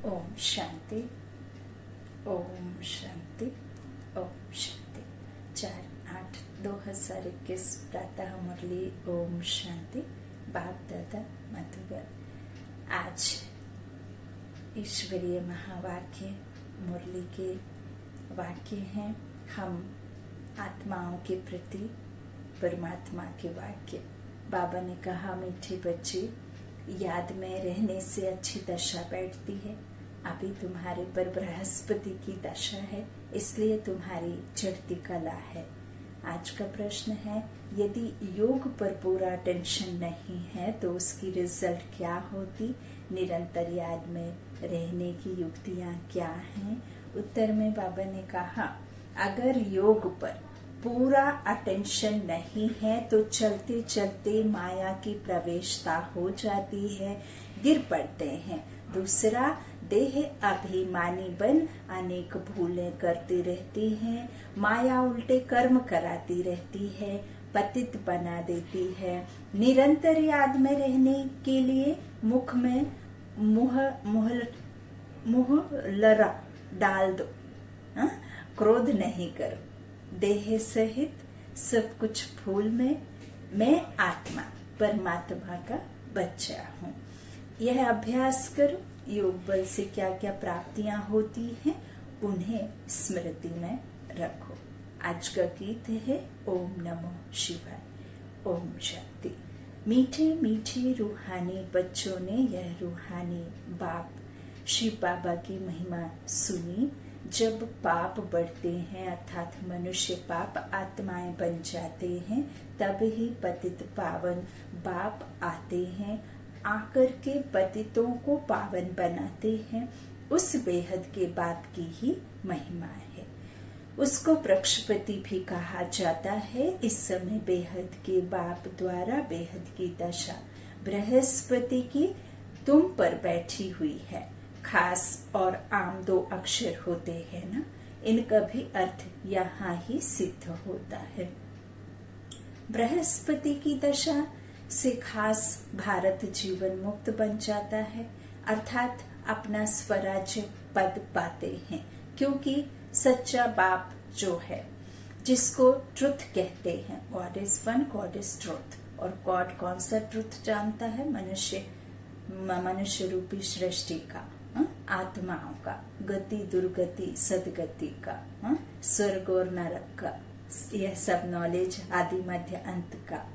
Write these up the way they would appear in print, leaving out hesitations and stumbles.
ओम शांति, ओम शांति, ओम शांति। 4/8/2021 प्रातः मुरली। ओम शांति। बाप दादा मधुबन। आज ईश्वरीय महावाक्य मुरली के वाक्य हैं। हम आत्माओं के प्रति परमात्मा के वाक्य। बाबा ने कहा, मीठे बच्चे, याद में रहने से अच्छी दशा बैठती है। अभी तुम्हारे पर बृहस्पति की दशा है, इसलिए तुम्हारी चढ़ती कला है। आज का प्रश्न है, यदि योग पर पूरा टेंशन नहीं है तो उसकी रिजल्ट क्या होती? निरंतर याद में रहने की युक्तियां क्या हैं? उत्तर में बाबा ने कहा, अगर योग पर पूरा अटेंशन नहीं है तो चलते चलते माया की प्रवेशता हो जाती है, गिर पड़ते हैं। दूसरा, देह अभिमानी बन अनेक भूलें करती रहती हैं। माया उल्टे कर्म कराती रहती है, पतित बना देती है। निरंतर याद में रहने के लिए मुख में मुँह लरा डाल दो, क्रोध नहीं करो। देह सहित सब कुछ भूल में मैं आत्मा परमात्मा का बच्चा हूँ। यह अभ्यास करो। योग बल से क्या क्या प्राप्तियां होती हैं, उन्हें स्मृति में रखो। आज का गीत है ओम नमो शिवाय। ओम शांति। मीठे मीठे रूहानी बच्चों ने यह रूहानी बाप शिव बाबा की महिमा सुनी। जब पाप बढ़ते हैं अर्थात मनुष्य पाप आत्माएं बन जाते हैं, तब ही पतित पावन बाप आते हैं, आकर के पतितों को पावन बनाते हैं। उस बेहद के बाप की ही महिमा है। उसको प्रक्षपति भी कहा जाता है। इस समय बेहद के बाप द्वारा बेहद की दशा बृहस्पति की तुम पर बैठी हुई है। खास और आम दो अक्षर होते हैं ना, इनका भी अर्थ यहाँ ही सिद्ध होता है। बृहस्पति की दशा से खास भारत जीवन मुक्त बन जाता है, अर्थात अपना स्वराज्य पद पाते हैं। क्योंकि सच्चा बाप जो है, जिसको ट्रुथ कहते हैं, God is one, God is truth. और गॉड कौन सा ट्रुथ जानता है? मनुष्य रूपी सृष्टि का, आत्माओं का, गति दुर्गति सदगति का, स्वर्ग और नरक का, यह सब नॉलेज आदि मध्य अंत का।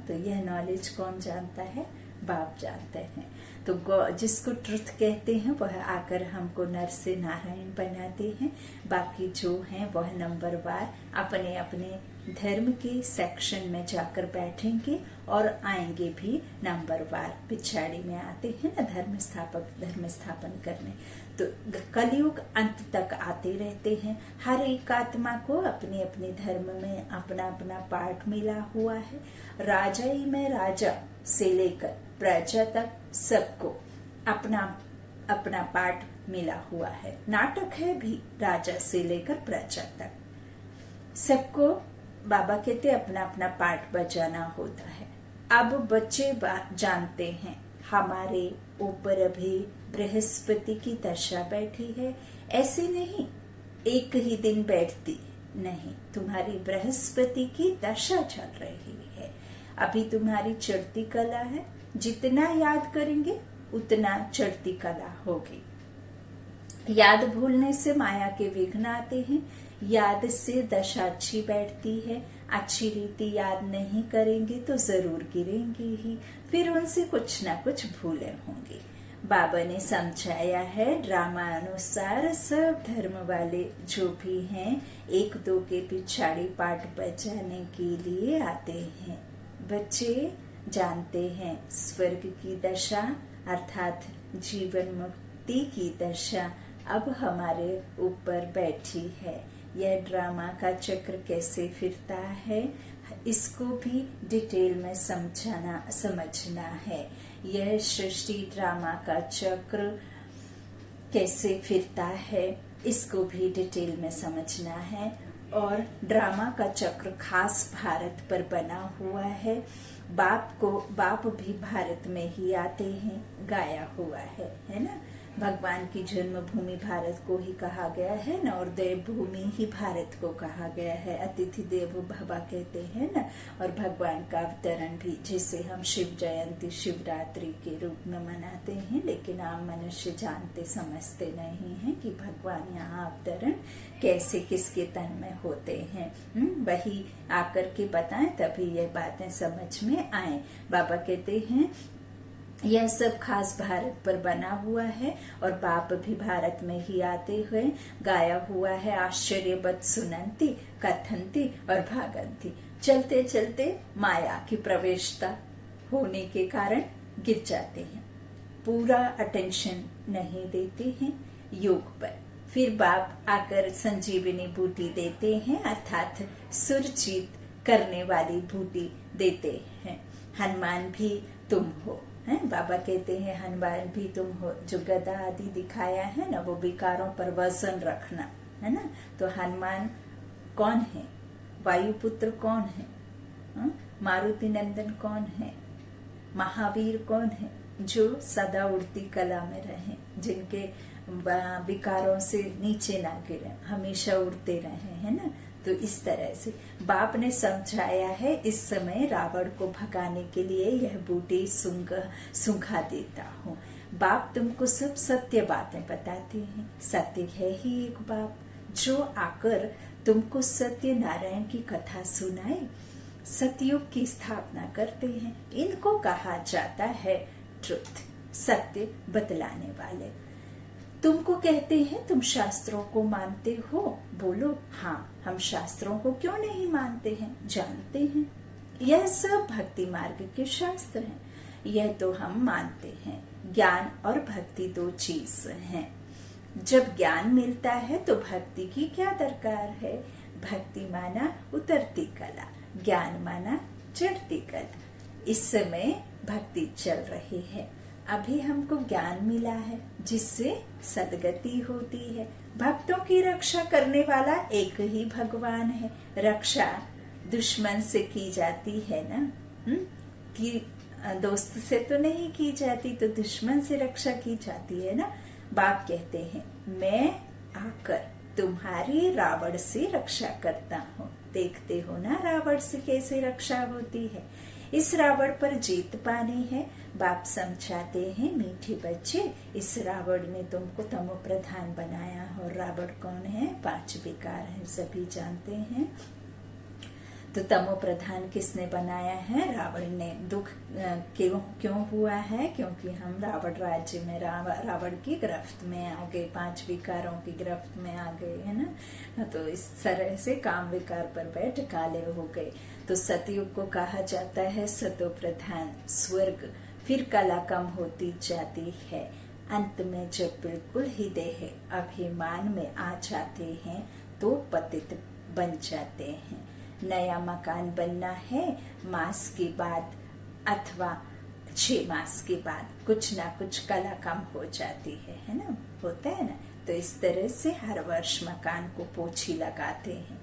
तो यह नॉलेज कौन जानता है? बाप जानते हैं। तो जिसको ट्रुथ कहते हैं वह आकर हमको नर से नारायण बनाते हैं। बाकी जो हैं वह नंबरवार अपने अपने धर्म के सेक्शन में जाकर बैठेंगे और आएंगे भी नंबरवार। पिछाड़ी में आते हैं ना धर्म स्थापन करने। तो कलयुग अंत तक आते रहते हैं। हर एक आत्मा को अपने अपने धर्म में अपना अपना पार्ट मिला हुआ है। राजाई में राजा से लेकर प्रजा तक सबको अपना अपना पार्ट मिला हुआ है। नाटक है भी राजा से लेकर प्रजा तक, सबको बाबा कहते अपना अपना पार्ट बजाना होता है। अब बच्चे जानते हैं हमारे ऊपर अभी बृहस्पति की दशा बैठी है। ऐसे नहीं एक ही दिन बैठती नहीं, तुम्हारी बृहस्पति की दशा चल रही है। अभी तुम्हारी चढ़ती कला है। जितना याद करेंगे उतना चढ़ती कला होगी। याद भूलने से माया के विघ्न आते हैं। याद से दशा अच्छी बैठती है। अच्छी रीति याद नहीं करेंगे तो जरूर गिरेंगे ही, फिर उनसे कुछ ना कुछ भूलें होंगी। बाबा ने समझाया है ड्रामा अनुसार सब धर्म वाले जो भी हैं, एक दो के पिछाड़ी पाठ बजाने के लिए आते हैं। बच्चे जानते हैं स्वर्ग की दशा अर्थात जीवन मुक्ति की दशा अब हमारे ऊपर बैठी है। यह ड्रामा का चक्र कैसे फिरता है, इसको भी डिटेल में समझना है। यह सृष्टि ड्रामा का चक्र कैसे फिरता है, इसको भी डिटेल में समझना है। और ड्रामा का चक्र खास भारत पर बना हुआ है। बाप भी भारत में ही आते हैं, गाया हुआ है ना। भगवान की जन्मभूमि भारत को ही कहा गया है ना, और देवभूमि ही भारत को कहा गया है। अतिथि देवो भव कहते हैं ना। और भगवान का अवतरण भी, जिसे हम शिव जयंती शिवरात्रि के रूप में मनाते हैं, लेकिन आम मनुष्य जानते समझते नहीं हैं कि भगवान यहाँ अवतरण कैसे किसके तन में होते हैं। वही आकर के बताएं, तभी ये बातें समझ में आए। बाबा कहते हैं यह सब खास भारत पर बना हुआ है, और बाप भी भारत में ही आते हुए गाया हुआ है। आश्चर्यवत सुनंती कथंती और भागंती। चलते चलते माया की प्रवेशता होने के कारण गिर जाते हैं, पूरा अटेंशन नहीं देते हैं योग पर। फिर बाप आकर संजीवनी बूटी देते हैं, अर्थात सुरजीत करने वाली बूटी देते हैं। हनुमान भी तुम हो, है बाबा कहते हैं हनुमान भी तुम हो। जो गदा आदि दिखाया है ना, वो विकारों पर वसन रखना है ना। तो हनुमान कौन है? वायुपुत्र कौन है? मारुति नंदन कौन है? महावीर कौन है? जो सदा उड़ती कला में रहे, जिनके विकारों से नीचे ना गिरे, हमेशा उड़ते रहे, है ना। तो इस तरह से बाप ने समझाया है। इस समय रावण को भगाने के लिए यह बूटी सूंघा देता हूँ। बाप तुमको सब सत्य बातें बताते हैं। सत्य है ही एक बाप, जो आकर तुमको सत्य नारायण की कथा सुनाए, सतयुग की स्थापना करते हैं। इनको कहा जाता है ट्रुथ, सत्य बतलाने वाले। तुमको कहते हैं तुम शास्त्रों को मानते हो। बोलो हाँ, हम शास्त्रों को क्यों नहीं मानते हैं, जानते हैं। यह सब भक्ति मार्ग के शास्त्र हैं, यह तो हम मानते हैं। ज्ञान और भक्ति दो चीज हैं। जब ज्ञान मिलता है तो भक्ति की क्या दरकार है। भक्ति माना उतरती कला, ज्ञान माना चढ़ती कला। इस समय भक्ति चल रही है। अभी हमको ज्ञान मिला है, जिससे सदगति होती है। भक्तों की रक्षा करने वाला एक ही भगवान है। रक्षा दुश्मन से की जाती है ना, कि दोस्त से तो नहीं की जाती, तो दुश्मन से रक्षा की जाती है ना। बाप कहते हैं मैं आकर तुम्हारी रावण से रक्षा करता हूँ। देखते हो ना रावण से कैसे रक्षा होती है। इस रावण पर जीत पानी है। बाप समझाते हैं मीठे बच्चे, इस रावण ने तुमको तमो प्रधान बनाया। और रावण कौन है? 5 विकार है, सभी जानते हैं। तो तमो प्रधान किसने बनाया है? रावण ने। दुख क्यों हुआ है? क्योंकि हम रावण राज्य में रावण की गिरफ्त में आ गए, 5 विकारों की गिरफ्त में आ गए, है ना। तो इस तरह से काम विकार पर बैठ काले हो गए। तो सतयुग को कहा जाता है सतो प्रधान स्वर्ग। फिर कला कम होती जाती है। अंत में जब बिल्कुल ही देह अभिमान में आ जाते हैं तो पतित बन जाते हैं। नया मकान बनना है, मास के बाद अथवा 6 मास के बाद कुछ ना कुछ कला कम हो जाती है ना, होता है ना। तो इस तरह से हर वर्ष मकान को पोछी लगाते हैं,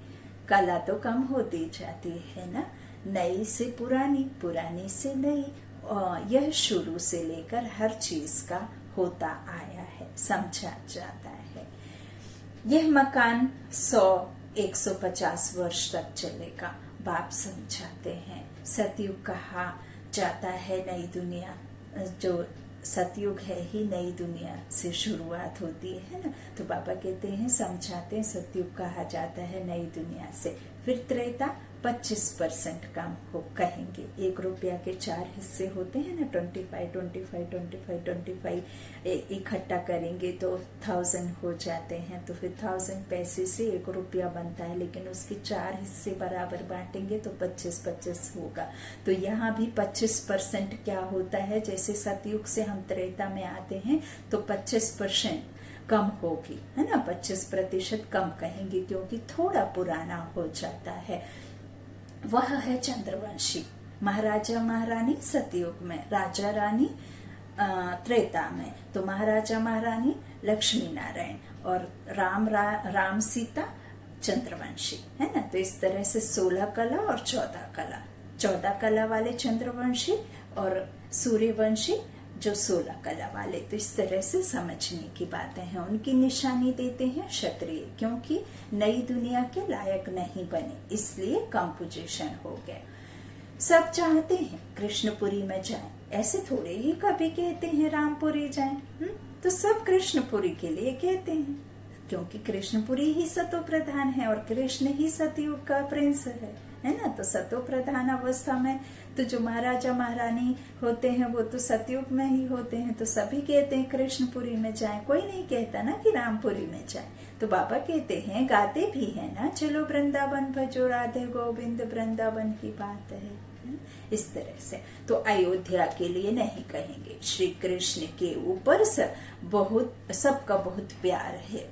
कला तो कम होती जाती है ना। नई से पुरानी, पुरानी से नई, और यह शुरू से लेकर हर चीज का होता आया है, समझा जाता है। यह मकान 100-150 वर्ष तक चलेगा, बाप समझाते हैं। सतयुग कहा जाता है नई दुनिया, जो सतयुग है ही नई दुनिया से शुरुआत होती है ना। तो बाबा कहते हैं, समझाते हैं, सतयुग कहा जाता है नई दुनिया से। फिर त्रेता 25% कम हो कहेंगे। 1 रुपया के 4 हिस्से होते हैं ना, 25, 25, 25, 25 इकट्ठा करेंगे तो 1000 हो जाते हैं। तो फिर 1000 पैसे से 1 रुपया बनता है, लेकिन उसके 4 हिस्से बराबर बांटेंगे तो 25-25 होगा। तो यहाँ भी 25% क्या होता है, जैसे सतयुग से हम त्रेता में आते हैं तो 25% कम होगी, है ना। 25% कम कहेंगे क्योंकि थोड़ा पुराना हो जाता है। वह है चंद्रवंशी, महाराजा महारानी सतयुग में, राजा रानी त्रेता में। तो महाराजा महारानी लक्ष्मी नारायण और राम सीता चंद्रवंशी, है ना। तो इस तरह से 16 कला और 14 कला, 14 कला वाले चंद्रवंशी और सूर्यवंशी जो 16 कला वाले। तो इस तरह से समझने की बातें हैं। उनकी निशानी देते हैं क्षत्रिय, क्योंकि नई दुनिया के लायक नहीं बने, इसलिए कंपोजिशन हो गया। सब चाहते हैं कृष्णपुरी में जाएं, ऐसे थोड़े ही कभी कहते हैं रामपुरी जाएं। तो सब कृष्णपुरी के लिए कहते हैं, क्योंकि कृष्णपुरी ही सतो प्रधान है और कृष्ण ही सतयुग का प्रिंस है ना। तो सतो प्रधान अवस्था में तो जो महाराजा महारानी होते हैं वो तो सतयुग में ही होते हैं। तो सभी कहते हैं कृष्णपुरी में जाएं, कोई नहीं कहता ना कि रामपुरी में जाएं। तो बाबा कहते हैं, गाते भी है ना, चलो वृंदावन भजो राधे गोविंद, वृंदावन की बात है। इस तरह से तो अयोध्या के लिए नहीं कहेंगे। श्री कृष्ण के ऊपर सबका बहुत प्यार है,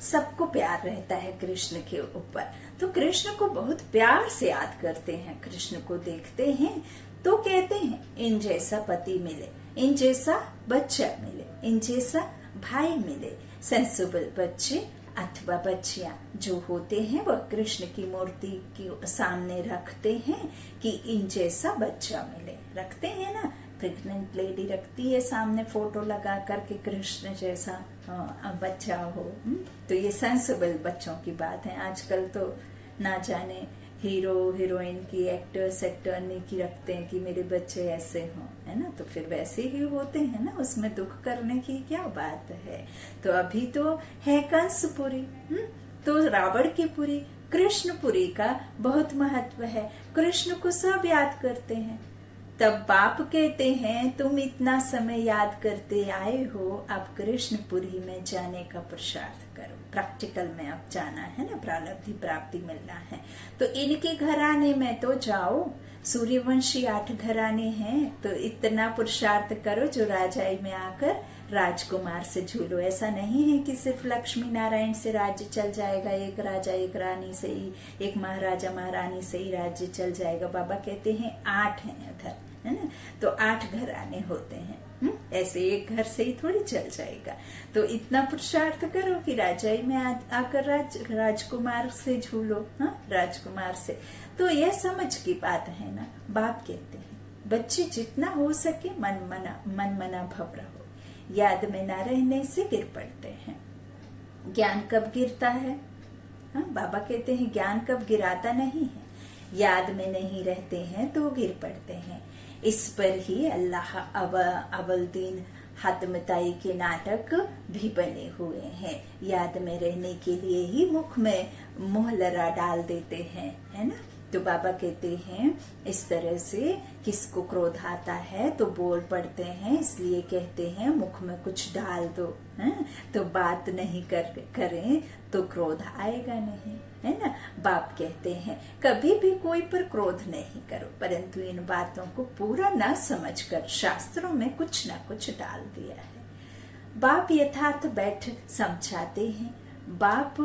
सबको प्यार रहता है कृष्ण के ऊपर। तो कृष्ण को बहुत प्यार से याद करते हैं, कृष्ण को देखते हैं तो कहते हैं, इन जैसा पति मिले, इन जैसा बच्चा मिले, इन जैसा भाई मिले। सेंसिबल बच्चे अथवा बच्चियां जो होते हैं वह कृष्ण की मूर्ति के सामने रखते हैं कि इन जैसा बच्चा मिले। रखते हैं ना, प्रेग्नेंट लेडी रखती है सामने फोटो लगा करके कृष्ण जैसा बच्चा हो। तो ये सेंसिबल बच्चों की बात है। आजकल तो ना जाने हीरो हीरोइन की, एक्टर्स एक्टरनी की रखते हैं कि मेरे बच्चे ऐसे हों, है ना। तो फिर वैसे ही होते हैं ना, उसमें दुख करने की क्या बात है। तो अभी तो है कंसपुरी, तो रावण की पुरी, कृष्णपुरी का बहुत महत्व है। कृष्ण को सब याद करते हैं। तब बाप कहते हैं, तुम इतना समय याद करते आए हो, अब कृष्णपुरी में जाने का पुरुषार्थ करो। प्रैक्टिकल में अब जाना है ना, प्रारब्धि प्राप्ति मिलना है। तो इनके घराने में तो जाओ, सूर्यवंशी 8 घराने हैं, तो इतना पुरुषार्थ करो जो राजाई में आकर राजकुमार से झूलो। ऐसा नहीं है कि सिर्फ लक्ष्मी नारायण से राज्य चल जाएगा, एक राजा एक रानी से ही, एक महाराजा महारानी से ही राज्य चल जाएगा। बाबा कहते हैं 8 हैं उधर, है ना। तो 8 घराने होते हैं, ऐसे एक घर से ही थोड़ी चल जाएगा। तो इतना पुरुषार्थ करो कि राजाई में आकर राजकुमार से झूलो, राजकुमार से। तो यह समझ की बात है ना। बाप कहते हैं, बच्चे जितना हो सके मन मना भव रहो, याद में ना रहने से गिर पड़ते हैं। ज्ञान कब गिरता है? बाबा कहते हैं ज्ञान कब गिराता नहीं है, याद में नहीं रहते हैं तो गिर पड़ते हैं। इस पर ही अल्लाह अवल दिन हतमताई के नाटक भी बने हुए हैं। याद में रहने के लिए ही मुख में मोहलरा डाल देते हैं, है ना। तो बाबा कहते हैं इस तरह से किसको क्रोध आता है तो बोल पड़ते हैं, इसलिए कहते हैं मुख में कुछ डाल दो, है? तो बात नहीं करें तो क्रोध आएगा नहीं, है ना। बाप कहते हैं कभी भी कोई पर क्रोध नहीं करो, परंतु इन बातों को पूरा न समझकर शास्त्रों में कुछ न कुछ डाल दिया है। बाप यथार्थ बैठ समझाते हैं। बाप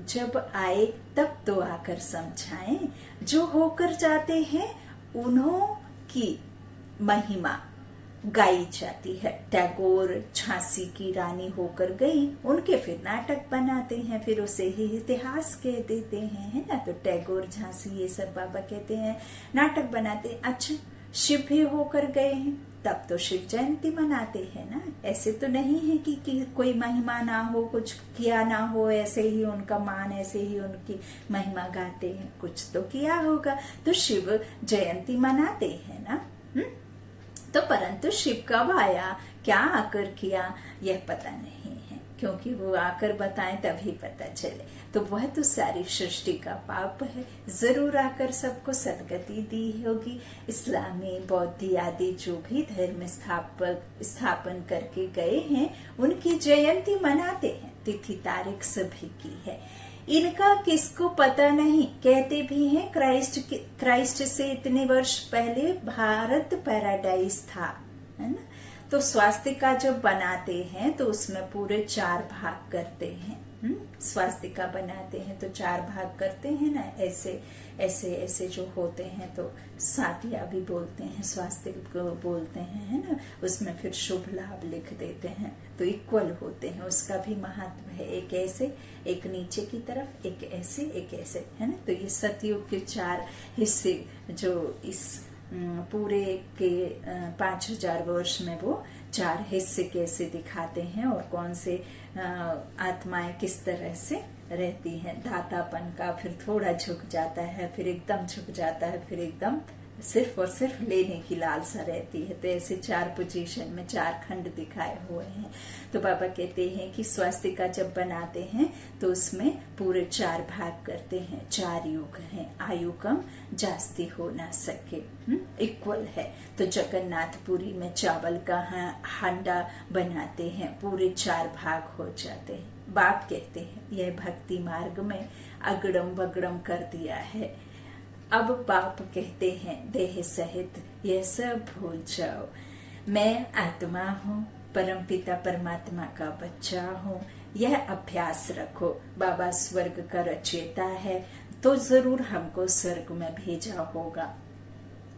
जब आए तब तो आकर समझाएं। जो होकर जाते हैं उन्हों की महिमा गाई जाती है। टैगोर झांसी की रानी होकर गई, उनके फिर नाटक बनाते हैं, फिर उसे ही इतिहास कह देते हैं, है ना। तो टैगोर झांसी ये सब बाबा कहते हैं नाटक बनाते हैं। अच्छा, शिव भी होकर गए हैं तब तो शिव जयंती मनाते हैं ना। ऐसे तो नहीं है कि कोई महिमा ना हो, कुछ किया ना हो, ऐसे ही उनका मान, ऐसे ही उनकी महिमा गाते हैं। कुछ तो किया होगा, तो शिव जयंती मनाते हैं ना। तो परंतु शिव कब आया, क्या आकर किया, यह पता नहीं है, क्योंकि वो आकर बताएं तभी पता चले। तो वह तो सारी सृष्टि का पाप है, जरूर आकर सबको सदगति दी होगी। इस्लामी, बौद्ध आदि जो भी धर्म स्थापन करके गए हैं उनकी जयंती मनाते हैं, तिथि तारीख सभी की है। इनका किसको पता नहीं। कहते भी हैं क्राइस्ट से इतने वर्ष पहले भारत पैराडाइज था, है ना। तो स्वास्तिका जब बनाते हैं तो उसमें पूरे 4 भाग करते हैं। स्वास्तिका बनाते हैं तो 4 भाग करते हैं ना। ऐसे ऐसे ऐसे जो होते हैं तो सातिया भी बोलते हैं, स्वास्तिक बोलते हैं, है ना। उसमें फिर शुभ लाभ लिख देते हैं, तो इक्वल होते हैं। उसका भी महत्व है। एक ऐसे, एक नीचे की तरफ, एक ऐसे, एक ऐसे, है ना। तो ये सतयुग के 4 हिस्से जो इस पूरे के 5000 वर्ष में वो 4 हिस्से कैसे दिखाते हैं और कौन से आत्माएं किस तरह से रहती हैं। दातापन का, फिर थोड़ा झुक जाता है, फिर एकदम झुक जाता है, फिर एकदम सिर्फ और सिर्फ लेने की लालसा रहती है। तो ऐसे 4 पोजीशन में 4 खंड दिखाए हुए हैं। तो बाबा कहते हैं कि स्वास्तिका जब बनाते हैं तो उसमें पूरे 4 भाग करते हैं। 4 युग हैं, आयु कम जास्ती हो ना सके, इक्वल है। तो जगन्नाथपुरी में चावल का हांडा बनाते हैं, पूरे 4 भाग हो जाते हैं। बाप कहते हैं यह भक्ति मार्ग में अगड़म बगड़म कर दिया है। अब बाप कहते हैं देह सहित यह सब भूल जाओ, मैं आत्मा हूँ, परमपिता परमात्मा का बच्चा हूँ, यह अभ्यास रखो। बाबा स्वर्ग का रचयिता है तो जरूर हमको स्वर्ग में भेजा होगा,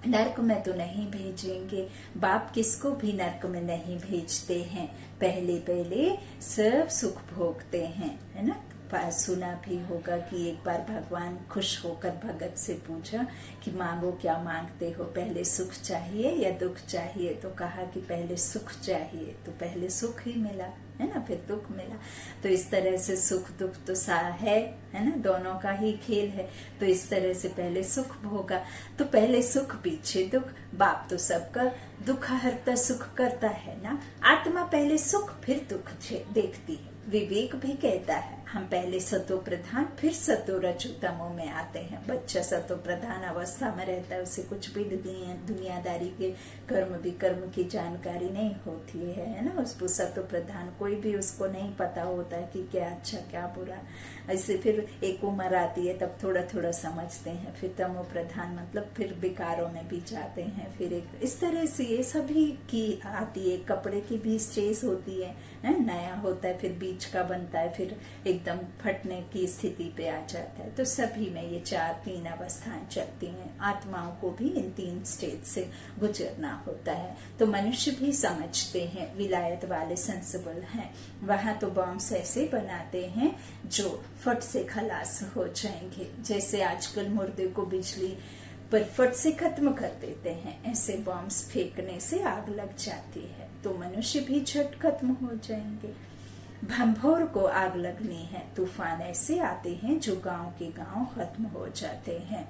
नर्क में तो नहीं भेजेंगे। बाप किसको भी नर्क में नहीं भेजते हैं, पहले सब सुख भोगते हैं, है ना। सुना भी होगा कि एक बार भगवान खुश होकर भगत से पूछा कि मांगो क्या मांगते हो, पहले सुख चाहिए या दुख चाहिए। तो कहा कि पहले सुख चाहिए, तो पहले सुख ही मिला, है ना, फिर दुख मिला। तो इस तरह से सुख दुख तो है ना, दोनों का ही खेल है। तो इस तरह से पहले सुख भोगा, तो पहले सुख पीछे दुख। बाप तो सबका दुख हरता सुख करता है ना। आत्मा पहले सुख फिर दुख देखती है। विवेक भी कहता है हम पहले सतो प्रधान फिर सतो रजोतमो में आते हैं। बच्चा सतो प्रधान अवस्था में रहता है, उसे कुछ भी दुनियादारी के कर्म विकर्म की जानकारी नहीं होती है ना। उसको सतो प्रधान कोई भी उसको नहीं पता होता है कि क्या अच्छा क्या बुरा। ऐसे फिर एक उम्र आती है तब थोड़ा थोड़ा समझते हैं, फिर तमो प्रधान मतलब फिर विकारों में भी जाते हैं। फिर एक इस तरह से ये सभी की आती है। कपड़े की भी स्टेज होती है, नया होता है, फिर बीच का बनता है, फिर एकदम फटने की स्थिति पे आ जाता है। तो सभी में ये 3 अवस्थाएं चलती हैं। आत्माओं को भी इन 3 स्टेज से गुजरना होता है। तो मनुष्य भी समझते हैं, विलायत वाले सेंसिबल हैं। वहां तो बॉम्ब्स ऐसे बनाते हैं जो फट से खलास हो जाएंगे। जैसे आजकल मुर्दे को बिजली पर फट से खत्म कर देते हैं, ऐसे बॉम्ब्स फेंकने से आग लग जाती है। तो मनुष्य भी झट खत्म हो जाएंगे। भंभोर को आग लगनी है, तूफान ऐसे आते हैं जो गांव के गांव खत्म हो जाते हैं।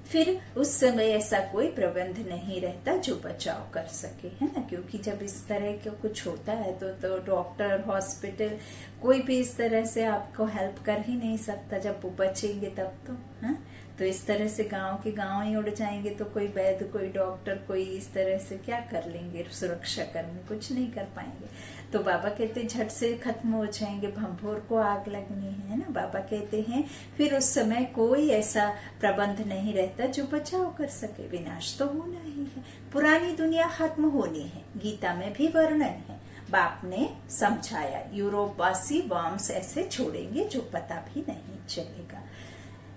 फिर उस समय ऐसा कोई प्रबंध नहीं रहता जो बचाव कर सके, है ना। क्योंकि जब इस तरह का कुछ होता है तो डॉक्टर हॉस्पिटल कोई भी इस तरह से आपको हेल्प कर ही नहीं सकता। जब वो बचेंगे तब तो, है। तो इस तरह से गांव के गांव ही उड़ जाएंगे तो कोई वैद्य कोई डॉक्टर कोई इस तरह से क्या कर लेंगे, सुरक्षा कर्मी कुछ नहीं कर पाएंगे। तो बाबा कहते झट से खत्म हो जाएंगे, भंभोर को आग लगनी है ना। बाबा कहते हैं फिर उस समय कोई ऐसा प्रबंध नहीं रहता जो बचाव कर सके। विनाश तो होना ही है, पुरानी दुनिया खत्म होनी है। गीता में भी वर्णन है, बाप ने समझाया यूरोप वासी बॉम्ब्स ऐसे छोड़ेंगे जो पता भी नहीं चलेगा,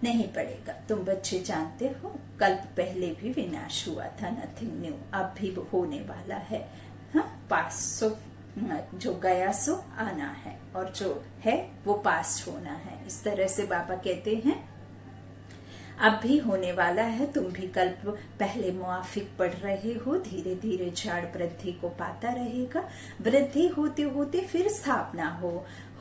नहीं पड़ेगा। तुम बच्चे जानते हो कल्प पहले भी विनाश हुआ था, नथिंग न्यू, अब भी होने वाला है। हाँ, पास सो जो गया सो आना है और जो है वो पास होना है। इस तरह से बाबा कहते हैं अब भी होने वाला है। तुम भी कल्प पहले मुआफिक पढ़ रहे हो, धीरे धीरे झाड़ वृद्धि को पाता रहेगा। वृद्धि होते होते फिर स्थापना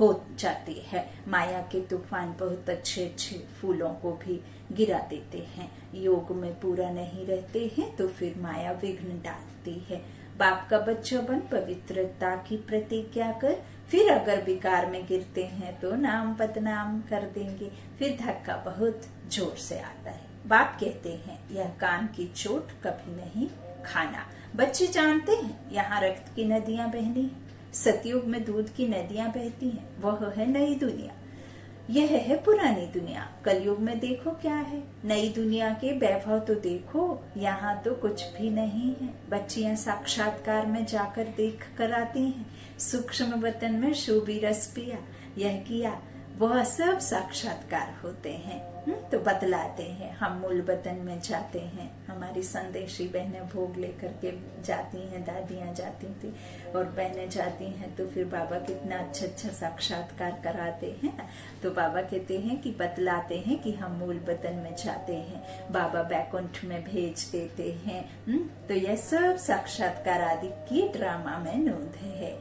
हो जाती है। माया के तूफान बहुत अच्छे अच्छे फूलों को भी गिरा देते हैं। योग में पूरा नहीं रहते हैं तो फिर माया विघ्न डालती है। बाप का बच्चा बन पवित्रता की प्रतिज्ञा कर, फिर अगर विकार में गिरते हैं तो नाम बदनाम कर देंगे। फिर धक्का बहुत जोर से आता है। बाप कहते हैं यह कान की चोट कभी नहीं खाना। बच्चे जानते हैं यहाँ रक्त की नदियां बहनी है, सतयुग में दूध की नदियां बहती हैं, वह है नई दुनिया। यह है पुरानी दुनिया। कलयुग में देखो क्या है, नई दुनिया के वैभव तो देखो, यहाँ तो कुछ भी नहीं है। बच्चियां साक्षात्कार में जाकर देख कर आती हैं। सूक्ष्म वतन में शोभी रस पिया, यह किया वह सब साक्षात्कार होते हैं। तो बतलाते हैं। हम मूल वतन में जाते हैं, हमारी संदेशी बहनें भोग लेकर के जाती हैं, दादियां जाती थी और बहनें जाती हैं, तो फिर बाबा कितना अच्छा अच्छा साक्षात्कार कराते हैं। तो बाबा कहते हैं कि बतलाते हैं कि हम मूल वतन में जाते हैं, बाबा बैकुंठ में भेज देते हैं। तो यह सब साक्षात्कार आदि की ड्रामा में नोंद है।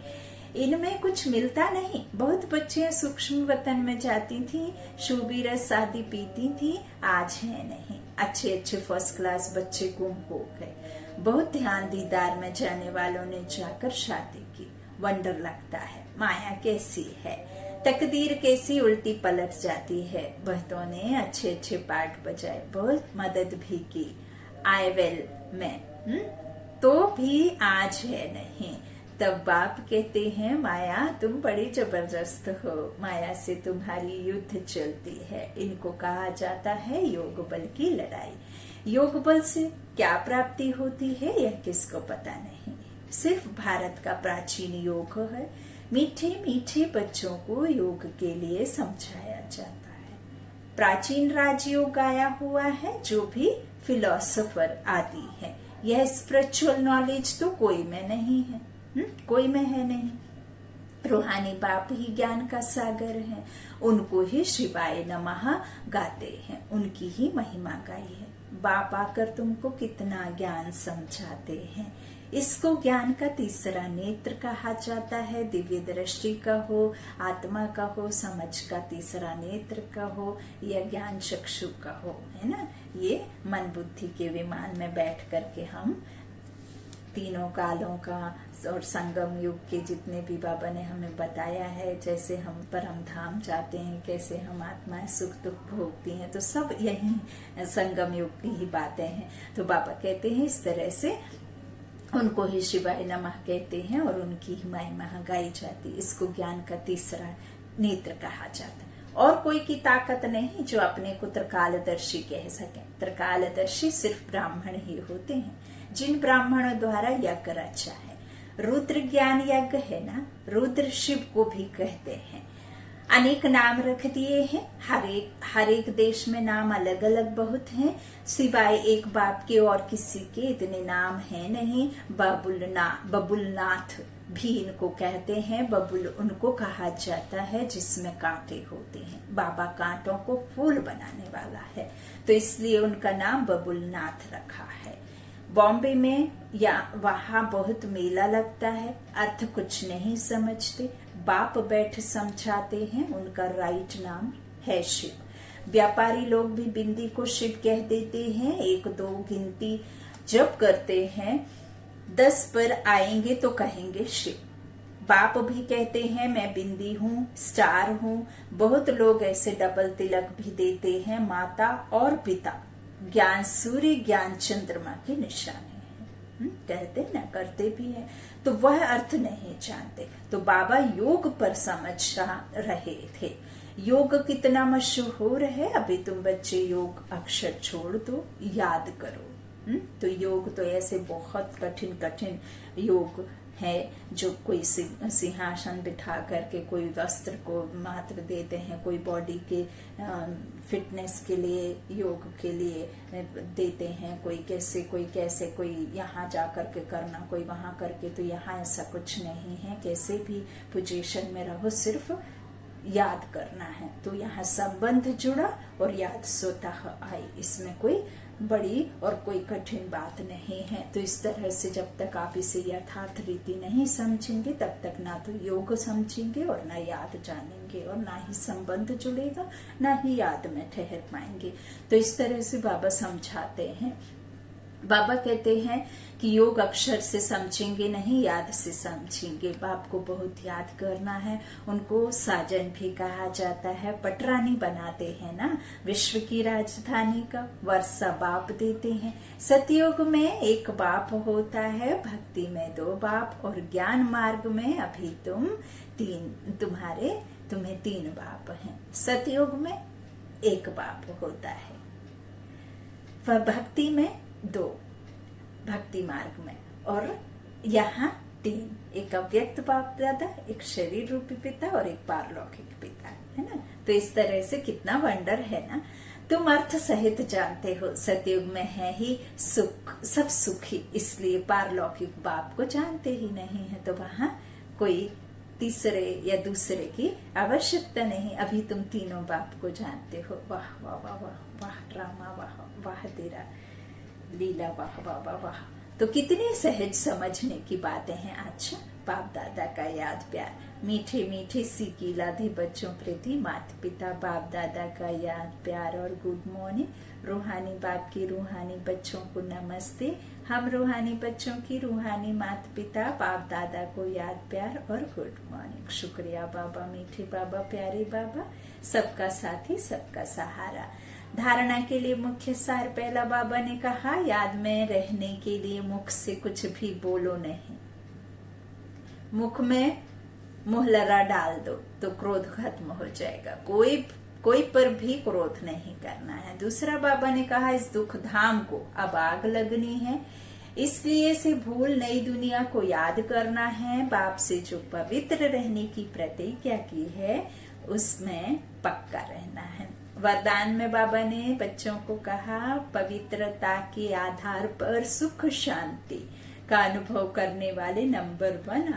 इनमें कुछ मिलता नहीं। बहुत बच्चियां सूक्ष्म वतन में जाती थी, शूबी रस आदि पीती थी, आज है नहीं। अच्छे अच्छे फर्स्ट क्लास बच्चे गुम हो गए। बहुत ध्यान दीदार में जाने वालों ने जाकर शादी की। वंडर लगता है माया कैसी है, तकदीर कैसी उल्टी पलट जाती है। बहुतों ने अच्छे अच्छे पाठ बजाए, बहुत मदद भी की आई वेल में, तो भी आज है नहीं। तब बाप कहते हैं माया तुम बड़ी जबरदस्त हो, माया से तुम्हारी युद्ध चलती है। इनको कहा जाता है योग बल की लड़ाई। योग बल से क्या प्राप्ति होती है यह किसको पता नहीं। सिर्फ भारत का प्राचीन योग है। मीठे मीठे बच्चों को योग के लिए समझाया जाता है। प्राचीन राजयोग आया हुआ है, जो भी फिलोसोफर आदि है। यह स्पिरिचुअल नॉलेज तो कोई में नहीं है, कोई में है नहीं। रूहानी बाप ही ज्ञान का सागर है, उनको ही शिवाय नमः गाते हैं, उनकी ही महिमा गाई है। बाप आकर तुमको कितना ज्ञान समझाते हैं। इसको ज्ञान का तीसरा नेत्र कहा जाता है। दिव्य दृष्टि का हो, आत्मा का हो, समझ का तीसरा नेत्र का हो, या ज्ञान चक्षु का हो, है ना। ये मन बुद्धि के विमान में बैठ करके हम तीनों कालों का और संगम युग के जितने भी बाबा ने हमें बताया है, जैसे हम परम धाम जाते हैं, कैसे हम आत्माएं सुख दुख भोगती हैं, तो सब यही संगम युग की ही बातें हैं। तो बाबा कहते हैं इस तरह से उनको ही शिवाय नमः कहते हैं और उनकी ही महिमा गाई जाती। इसको ज्ञान का तीसरा नेत्र कहा जाता है। और कोई की ताकत नहीं जो अपने को त्रिकालदर्शी कह सके। त्रिकालदर्शी सिर्फ ब्राह्मण ही होते हैं, जिन ब्राह्मणों द्वारा यज्ञ रचा है। रुद्र ज्ञान यज्ञ है ना, रुद्र शिव को भी कहते हैं। अनेक नाम रख दिए हैं, हर एक देश में नाम अलग अलग बहुत हैं, सिवाय एक बाप के और किसी के इतने नाम हैं नहीं। बबुलनाथ भी इनको कहते हैं। बबुल उनको कहा जाता है जिसमें कांटे होते हैं। बाबा कांटों को फूल बनाने वाला है, तो इसलिए उनका नाम बबुलनाथ रखा है। बॉम्बे में या वहां बहुत मेला लगता है, अर्थ कुछ नहीं समझते, बाप बैठ समझाते हैं। उनका राइट नाम है शिव। व्यापारी लोग भी बिंदी को शिव कह देते हैं। 1 2 गिनती जब करते हैं, 10 पर आएंगे तो कहेंगे शिव। बाप भी कहते हैं मैं बिंदी हूँ, स्टार हूँ। बहुत लोग ऐसे डबल तिलक भी देते हैं। माता और पिता, ज्ञान सूर्य, ज्ञान चंद्रमा के निशाने हैं। कहते न करते भी हैं, तो वह अर्थ नहीं जानते। तो बाबा योग पर समझ रहे थे। योग कितना मशहूर है। अभी तुम बच्चे योग अक्षर छोड़ दो, याद करो। तो योग तो ऐसे बहुत कठिन कठिन योग है, जो कोई सिंहासन बिठा करके कोई वस्त्र को मात्र देते हैं, कोई बॉडी के फिटनेस के लिए, योग के लिए देते हैं, कोई कैसे कोई यहाँ जा करके करना, कोई वहां करके। तो यहाँ ऐसा कुछ नहीं है। कैसे भी पोजीशन में रहो, सिर्फ याद करना है। तो यहाँ संबंध जुड़ा और याद स्वतः आई। इसमें कोई बड़ी और कोई कठिन बात नहीं है। तो इस तरह से जब तक आप इसे यथार्थ रीति नहीं समझेंगे, तब तक ना तो योग समझेंगे और ना याद जानेंगे, और ना ही संबंध जुड़ेगा, ना ही याद में ठहर पाएंगे। तो इस तरह से बाबा समझाते हैं। बाबा कहते हैं कि योग अक्षर से समझेंगे नहीं, याद से समझेंगे। बाप को बहुत याद करना है। उनको साजन भी कहा जाता है। पटरानी बनाते हैं ना विश्व की राजधानी का, वर्षा बाप देते हैं। सतयुग में 1 बाप होता है, भक्ति में 2 बाप, और ज्ञान मार्ग में अभी तुम्हें 3 बाप हैं। सतयुग में 1 बाप होता है, वह भक्ति में 2, भक्ति मार्ग में, और यहाँ 3, एक अव्यक्त बाप दादा, एक शरीर रूपी पिता और एक पारलौकिक पिता, है ना। तो इस तरह से कितना वंडर है ना। तुम अर्थ सहित जानते हो सतयुग में है ही सुख, सब सुखी, इसलिए पारलौकिक बाप को जानते ही नहीं है। तो वहां कोई तीसरे या दूसरे की आवश्यकता नहीं, अभी तुम तीनों बाप को जानते हो। वाह वाह वाह वाह वाह ड्रामा, वाह वाह तेरा लीला, वाह वाह वाह वाह। तो कितनी सहज समझने की बातें हैं। अच्छा, बाप दादा का याद प्यार, मीठे मीठे सीखी लाधे बच्चों प्रति माता पिता बाप दादा का याद प्यार और गुड मॉर्निंग। रूहानी बाप की रूहानी बच्चों को नमस्ते। हम रूहानी बच्चों की रूहानी माता पिता बाप दादा को याद प्यार और गुड मॉर्निंग। शुक्रिया बाबा, मीठे बाबा, प्यारे बाबा, सबका साथी सबका सहारा। धारणा के लिए मुख्य सार, पहला बाबा ने कहा याद में रहने के लिए मुख से कुछ भी बोलो नहीं। मुख में मुहलरा डाल दो तो क्रोध खत्म हो जाएगा। कोई पर भी क्रोध नहीं करना है। दूसरा बाबा ने कहा इस दुख धाम को अब आग लगनी है, इसलिए से भूल नई दुनिया को याद करना है। बाप से जो पवित्र रहने की प्रतिज्ञा की है उसमें पक्का रहना है। वरदान में बाबा ने बच्चों को कहा पवित्रता के आधार पर सुख शांति का अनुभव करने वाले नंबर 1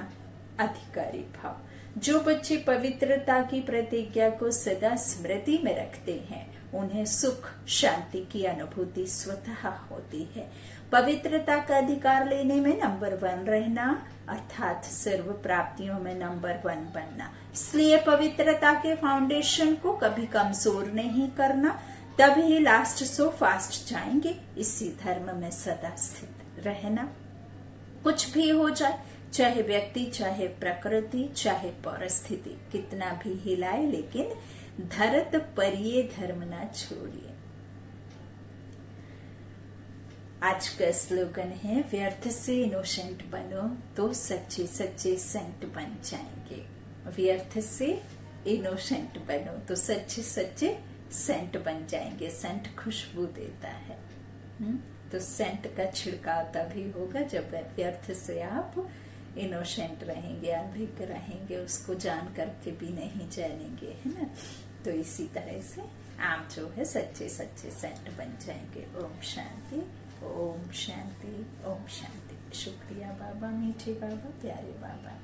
अधिकारी भाव। जो बच्चे पवित्रता की प्रतिज्ञा को सदा स्मृति में रखते हैं उन्हें सुख शांति की अनुभूति स्वतः होती है। पवित्रता का अधिकार लेने में नंबर 1 रहना अर्थात सर्व प्राप्तियों में नंबर 1 बनना। इसलिए पवित्रता के फाउंडेशन को कभी कमजोर नहीं करना, तभी लास्ट सो फास्ट जाएंगे। इसी धर्म में सदा स्थित रहना। कुछ भी हो जाए, चाहे व्यक्ति, चाहे प्रकृति, चाहे परिस्थिति कितना भी हिलाए, लेकिन धरत पर ये धर्म ना छोड़िए। आज का स्लोगन है व्यर्थ से इनोसेंट बनो तो सच्चे सच्चे सेंट बन जाएंगे। व्यर्थ से इनोसेंट बनो तो सच्चे सच्चे सेंट बन जाएंगे। सेंट खुशबू देता है, तो सेंट का छिड़काव तभी होगा जब व्यर्थ से आप इनोसेंट रहेंगे, अनभिज्ञ रहेंगे, उसको जान करके भी नहीं जानेंगे, है ना। तो इसी तरह से आप जो है सच्चे सच्चे सेंट बन जाएंगे। ओम शांति, ओम शांति, ओम शांति। शुक्रिया बाबा, मीठे बाबा, प्यारे बाबा।